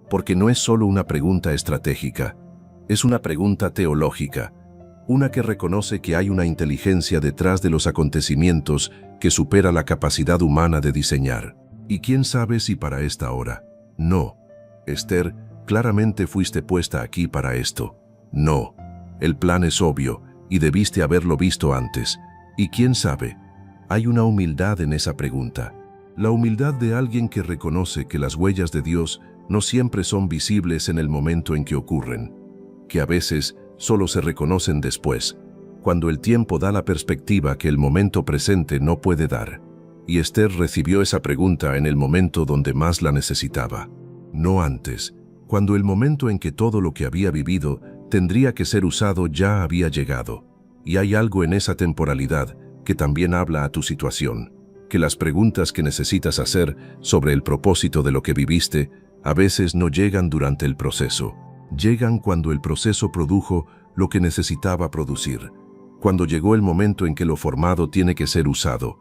Porque no es solo una pregunta estratégica, es una pregunta teológica, una que reconoce que hay una inteligencia detrás de los acontecimientos que supera la capacidad humana de diseñar. ¿Y quién sabe si para esta hora? No. Esther, claramente fuiste puesta aquí para esto. No. El plan es obvio, y debiste haberlo visto antes. ¿Y quién sabe? Hay una humildad en esa pregunta. La humildad de alguien que reconoce que las huellas de Dios no siempre son visibles en el momento en que ocurren, que a veces solo se reconocen después, cuando el tiempo da la perspectiva que el momento presente no puede dar. Y Esther recibió esa pregunta en el momento donde más la necesitaba. No antes, cuando el momento en que todo lo que había vivido tendría que ser usado ya había llegado. Y hay algo en esa temporalidad que también habla a tu situación, que las preguntas que necesitas hacer sobre el propósito de lo que viviste a veces no llegan durante el proceso. Llegan cuando el proceso produjo lo que necesitaba producir, cuando llegó el momento en que lo formado tiene que ser usado.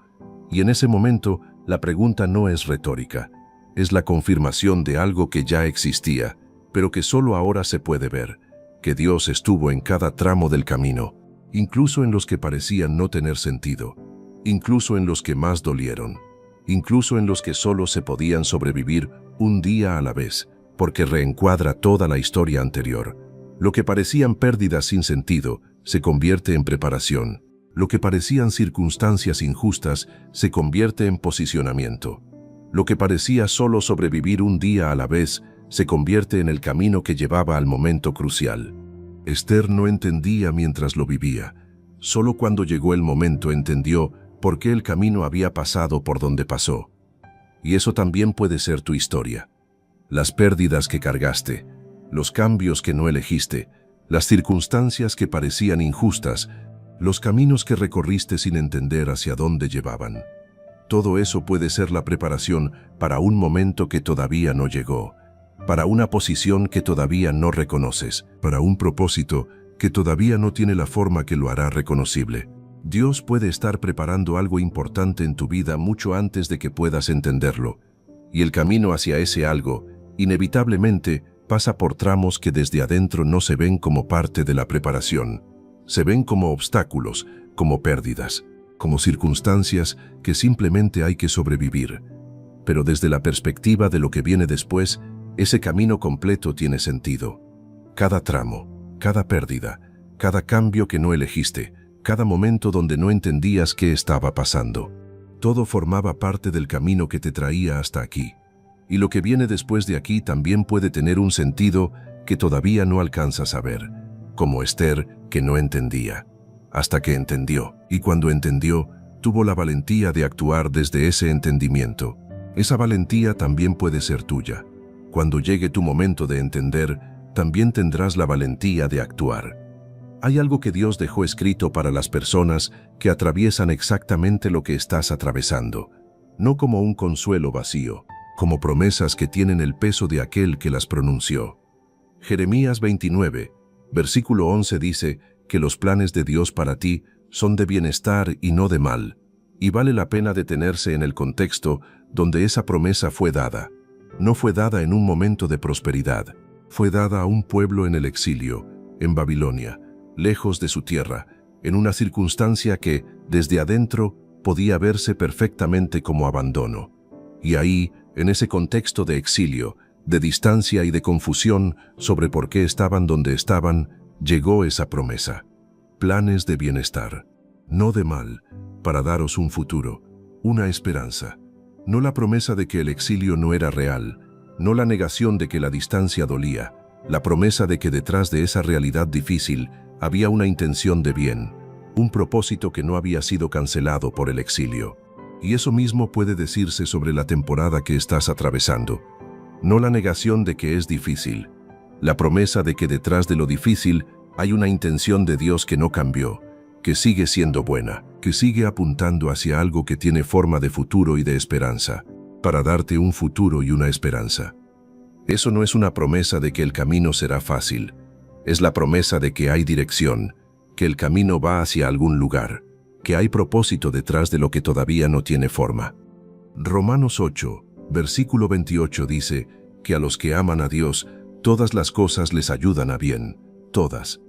Y en ese momento, la pregunta no es retórica, es la confirmación de algo que ya existía, pero que solo ahora se puede ver, que Dios estuvo en cada tramo del camino, incluso en los que parecían no tener sentido, incluso en los que más dolieron, incluso en los que solo se podían sobrevivir un día a la vez, porque reencuadra toda la historia anterior. Lo que parecían pérdidas sin sentido se convierte en preparación. Lo que parecían circunstancias injustas se convierte en posicionamiento. Lo que parecía solo sobrevivir un día a la vez se convierte en el camino que llevaba al momento crucial. Esther no entendía mientras lo vivía. Solo cuando llegó el momento entendió por qué el camino había pasado por donde pasó. Y eso también puede ser tu historia. Las pérdidas que cargaste, los cambios que no elegiste, las circunstancias que parecían injustas, los caminos que recorriste sin entender hacia dónde llevaban. Todo eso puede ser la preparación para un momento que todavía no llegó, para una posición que todavía no reconoces, para un propósito que todavía no tiene la forma que lo hará reconocible. Dios puede estar preparando algo importante en tu vida mucho antes de que puedas entenderlo. Y el camino hacia ese algo, inevitablemente, pasa por tramos que desde adentro no se ven como parte de la preparación. Se ven como obstáculos, como pérdidas, como circunstancias que simplemente hay que sobrevivir. Pero desde la perspectiva de lo que viene después, ese camino completo tiene sentido. Cada tramo, cada pérdida, cada cambio que no elegiste, cada momento donde no entendías qué estaba pasando. Todo formaba parte del camino que te traía hasta aquí. Y lo que viene después de aquí también puede tener un sentido que todavía no alcanzas a ver, como Esther, que no entendía, hasta que entendió. Y cuando entendió, tuvo la valentía de actuar desde ese entendimiento. Esa valentía también puede ser tuya. Cuando llegue tu momento de entender, también tendrás la valentía de actuar. Hay algo que Dios dejó escrito para las personas que atraviesan exactamente lo que estás atravesando, no como un consuelo vacío, como promesas que tienen el peso de aquel que las pronunció. Jeremías 29, versículo 11 dice que los planes de Dios para ti son de bienestar y no de mal, y vale la pena detenerse en el contexto donde esa promesa fue dada. No fue dada en un momento de prosperidad, fue dada a un pueblo en el exilio, en Babilonia, lejos de su tierra, en una circunstancia que, desde adentro, podía verse perfectamente como abandono. Y ahí, en ese contexto de exilio, de distancia y de confusión sobre por qué estaban donde estaban, llegó esa promesa. Planes de bienestar, no de mal, para daros un futuro, una esperanza. No la promesa de que el exilio no era real, no la negación de que la distancia dolía, la promesa de que detrás de esa realidad difícil había una intención de bien, un propósito que no había sido cancelado por el exilio. Y eso mismo puede decirse sobre la temporada que estás atravesando. No la negación de que es difícil, la promesa de que detrás de lo difícil hay una intención de Dios que no cambió, que sigue siendo buena, que sigue apuntando hacia algo que tiene forma de futuro y de esperanza, para darte un futuro y una esperanza. Eso no es una promesa de que el camino será fácil, es la promesa de que hay dirección, que el camino va hacia algún lugar, que hay propósito detrás de lo que todavía no tiene forma. Romanos 8, versículo 28 dice que a los que aman a Dios, todas las cosas les ayudan a bien, todas.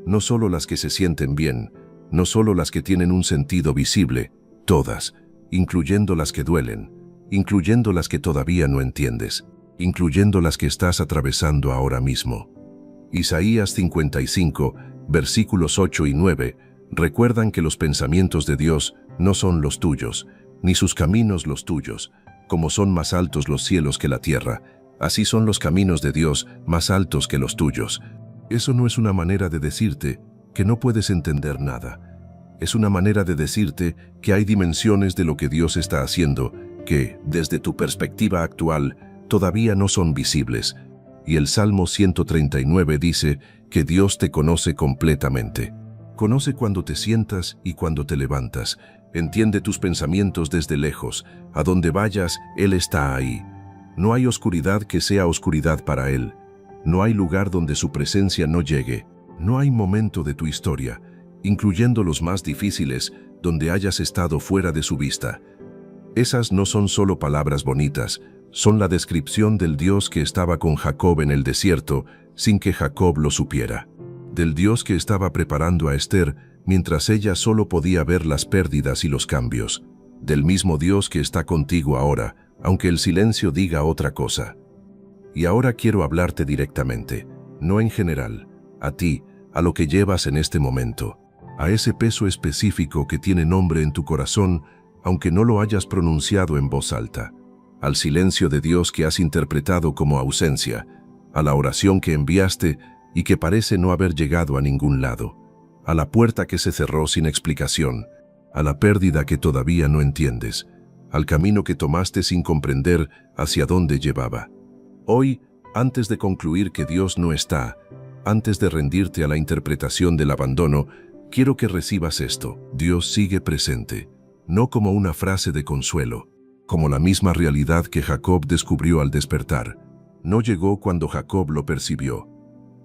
No solo las que se sienten bien, no solo las que tienen un sentido visible, todas, incluyendo las que duelen, incluyendo las que todavía no entiendes, incluyendo las que estás atravesando ahora mismo. Isaías 55, versículos 8 y 9, recuerdan que los pensamientos de Dios no son los tuyos, ni sus caminos los tuyos. Como son más altos los cielos que la tierra, así son los caminos de Dios más altos que los tuyos. Eso no es una manera de decirte que no puedes entender nada. Es una manera de decirte que hay dimensiones de lo que Dios está haciendo que, desde tu perspectiva actual, todavía no son visibles. Y el Salmo 139 dice que Dios te conoce completamente. Conoce cuando te sientas y cuando te levantas. Entiende tus pensamientos desde lejos. A donde vayas, Él está ahí. No hay oscuridad que sea oscuridad para Él. No hay lugar donde su presencia no llegue. No hay momento de tu historia, incluyendo los más difíciles, donde hayas estado fuera de su vista. Esas no son solo palabras bonitas, son la descripción del Dios que estaba con Jacob en el desierto, sin que Jacob lo supiera. Del Dios que estaba preparando a Esther, mientras ella solo podía ver las pérdidas y los cambios. Del mismo Dios que está contigo ahora, aunque el silencio diga otra cosa. Y ahora quiero hablarte directamente, no en general, a ti, a lo que llevas en este momento, a ese peso específico que tiene nombre en tu corazón, aunque no lo hayas pronunciado en voz alta, al silencio de Dios que has interpretado como ausencia, a la oración que enviaste y que parece no haber llegado a ningún lado, a la puerta que se cerró sin explicación, a la pérdida que todavía no entiendes, al camino que tomaste sin comprender hacia dónde llevaba. Hoy, antes de concluir que Dios no está, antes de rendirte a la interpretación del abandono, quiero que recibas esto: Dios sigue presente, no como una frase de consuelo, como la misma realidad que Jacob descubrió al despertar. No llegó cuando Jacob lo percibió.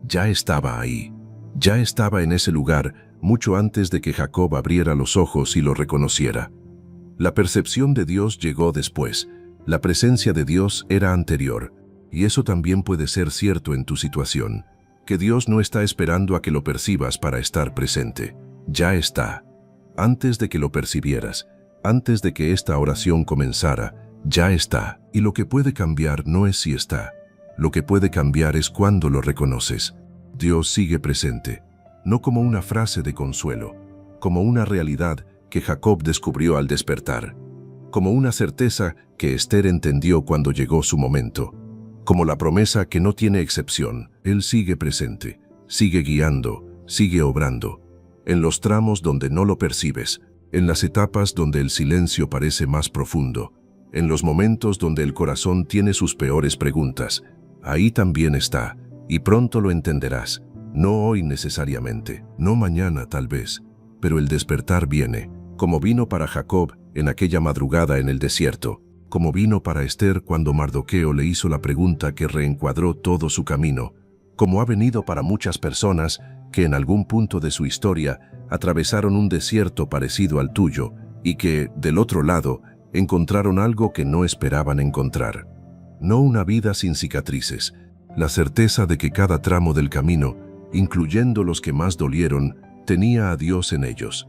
Ya estaba ahí, ya estaba en ese lugar mucho antes de que Jacob abriera los ojos y lo reconociera. La percepción de Dios llegó después, La presencia de Dios era anterior, y eso también puede ser cierto en tu situación, que Dios no está esperando a que lo percibas para estar presente. Ya está. Antes de que lo percibieras, antes de que esta oración comenzara, ya está. Y lo que puede cambiar no es si está. Lo que puede cambiar es cuando lo reconoces. Dios sigue presente, no como una frase de consuelo, como una realidad que Jacob descubrió al despertar, como una certeza que Esther entendió cuando llegó su momento, como la promesa que no tiene excepción. Él sigue presente, sigue guiando, sigue obrando, en los tramos donde no lo percibes, en las etapas donde el silencio parece más profundo, en los momentos donde el corazón tiene sus peores preguntas. Ahí también está, y pronto lo entenderás. No hoy necesariamente, no mañana tal vez, pero el despertar viene, como vino para Jacob en aquella madrugada en el desierto, como vino para Esther cuando Mardoqueo le hizo la pregunta que reencuadró todo su camino, como ha venido para muchas personas que en algún punto de su historia atravesaron un desierto parecido al tuyo y que, del otro lado, encontraron algo que no esperaban encontrar. No una vida sin cicatrices, la certeza de que cada tramo del camino, incluyendo los que más dolieron, tenía a Dios en ellos.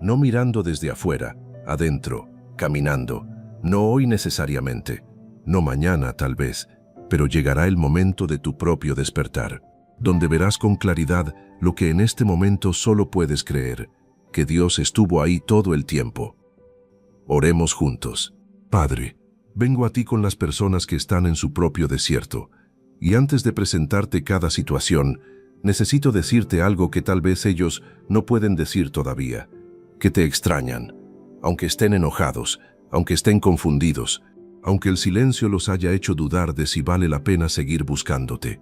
No mirando desde afuera, adentro, caminando. No hoy necesariamente, no mañana tal vez, pero llegará el momento de tu propio despertar, donde verás con claridad lo que en este momento solo puedes creer, que Dios estuvo ahí todo el tiempo. Oremos juntos. Padre, vengo a ti con las personas que están en su propio desierto, y antes de presentarte cada situación, necesito decirte algo que tal vez ellos no pueden decir todavía, que te extrañan, aunque estén enojados, aunque estén confundidos, aunque el silencio los haya hecho dudar de si vale la pena seguir buscándote.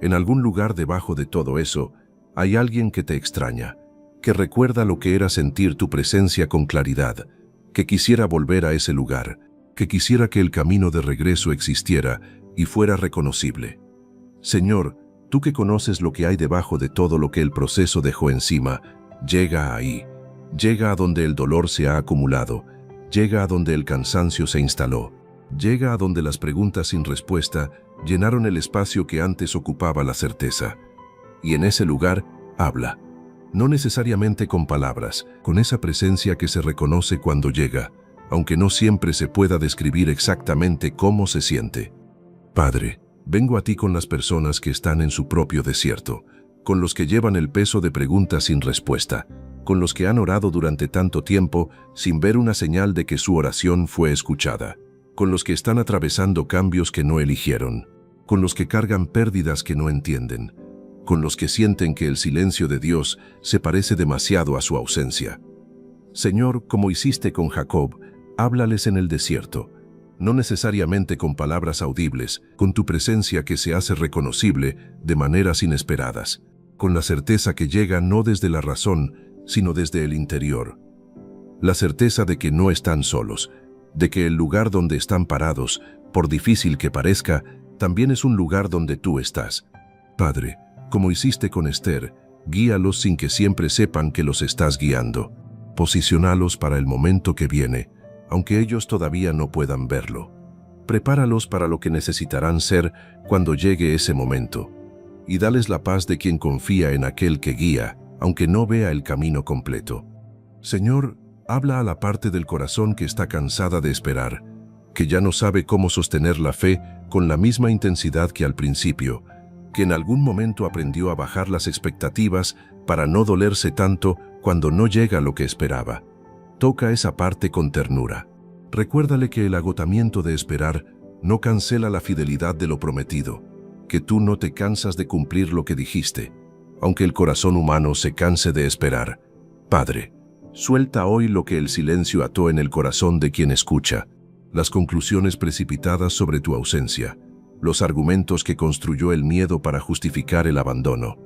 En algún lugar debajo de todo eso, hay alguien que te extraña, que recuerda lo que era sentir tu presencia con claridad, que quisiera volver a ese lugar, que quisiera que el camino de regreso existiera y fuera reconocible. Señor, tú que conoces lo que hay debajo de todo lo que el proceso dejó encima, llega ahí, llega a donde el dolor se ha acumulado, llega a donde el cansancio se instaló, llega a donde las preguntas sin respuesta llenaron el espacio que antes ocupaba la certeza. Y en ese lugar, habla. No necesariamente con palabras, con esa presencia que se reconoce cuando llega, aunque no siempre se pueda describir exactamente cómo se siente. Padre, vengo a ti con las personas que están en su propio desierto, con los que llevan el peso de preguntas sin respuesta, con los que han orado durante tanto tiempo sin ver una señal de que su oración fue escuchada, con los que están atravesando cambios que no eligieron, con los que cargan pérdidas que no entienden, con los que sienten que el silencio de Dios se parece demasiado a su ausencia. Señor, como hiciste con Jacob, háblales en el desierto, no necesariamente con palabras audibles, con tu presencia que se hace reconocible de maneras inesperadas, con la certeza que llega no desde la razón, sino desde el interior. La certeza de que no están solos, de que el lugar donde están parados, por difícil que parezca, también es un lugar donde tú estás. Padre, como hiciste con Esther, guíalos sin que siempre sepan que los estás guiando. Posiciónalos para el momento que viene, aunque ellos todavía no puedan verlo. Prepáralos para lo que necesitarán ser cuando llegue ese momento, y dales la paz de quien confía en aquel que guía, aunque no vea el camino completo. Señor, habla a la parte del corazón que está cansada de esperar, que ya no sabe cómo sostener la fe con la misma intensidad que al principio, que en algún momento aprendió a bajar las expectativas para no dolerse tanto cuando no llega lo que esperaba. Toca esa parte con ternura. Recuérdale que el agotamiento de esperar no cancela la fidelidad de lo prometido, que tú no te cansas de cumplir lo que dijiste, aunque el corazón humano se canse de esperar. Padre, suelta hoy lo que el silencio ató en el corazón de quien escucha, las conclusiones precipitadas sobre tu ausencia, los argumentos que construyó el miedo para justificar el abandono,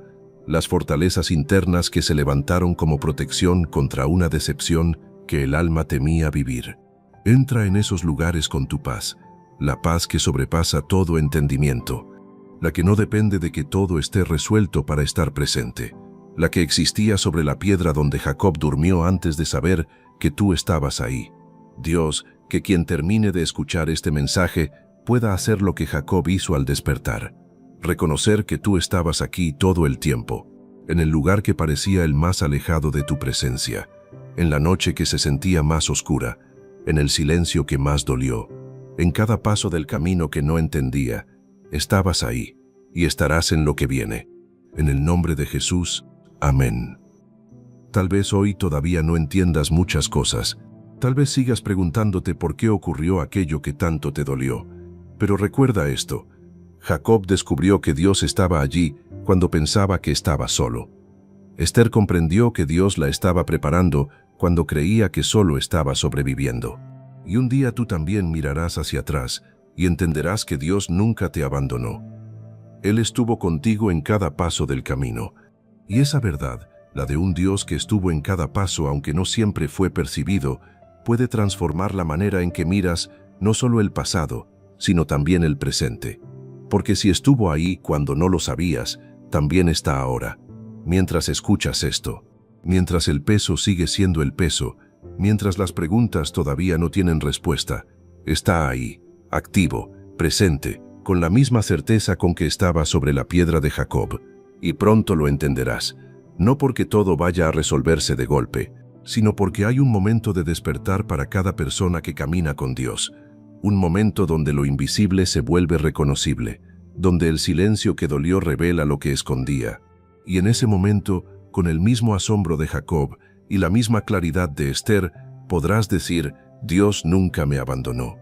las fortalezas internas que se levantaron como protección contra una decepción que el alma temía vivir. Entra en esos lugares con tu paz, la paz que sobrepasa todo entendimiento, la que no depende de que todo esté resuelto para estar presente, la que existía sobre la piedra donde Jacob durmió antes de saber que tú estabas ahí. Dios, que quien termine de escuchar este mensaje pueda hacer lo que Jacob hizo al despertar. Reconocer que tú estabas aquí todo el tiempo, en el lugar que parecía el más alejado de tu presencia, en la noche que se sentía más oscura, en el silencio que más dolió, en cada paso del camino que no entendía. Estabas ahí y estarás en lo que viene. En el nombre de Jesús, amén. Tal vez hoy todavía no entiendas muchas cosas. Tal vez sigas preguntándote por qué ocurrió aquello que tanto te dolió. Pero recuerda esto: Jacob descubrió que Dios estaba allí cuando pensaba que estaba solo. Esther comprendió que Dios la estaba preparando cuando creía que solo estaba sobreviviendo. Y un día tú también mirarás hacia atrás y entenderás que Dios nunca te abandonó. Él estuvo contigo en cada paso del camino. Y esa verdad, la de un Dios que estuvo en cada paso aunque no siempre fue percibido, puede transformar la manera en que miras no solo el pasado, sino también el presente. Porque si estuvo ahí cuando no lo sabías, también está ahora. Mientras escuchas esto, mientras el peso sigue siendo el peso, mientras las preguntas todavía no tienen respuesta, está ahí, activo, presente, con la misma certeza con que estaba sobre la piedra de Jacob. Y pronto lo entenderás, no porque todo vaya a resolverse de golpe, sino porque hay un momento de despertar para cada persona que camina con Dios. Un momento donde lo invisible se vuelve reconocible, donde el silencio que dolió revela lo que escondía. Y en ese momento, con el mismo asombro de Jacob y la misma claridad de Esther, podrás decir: Dios nunca me abandonó.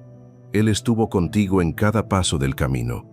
Él estuvo contigo en cada paso del camino.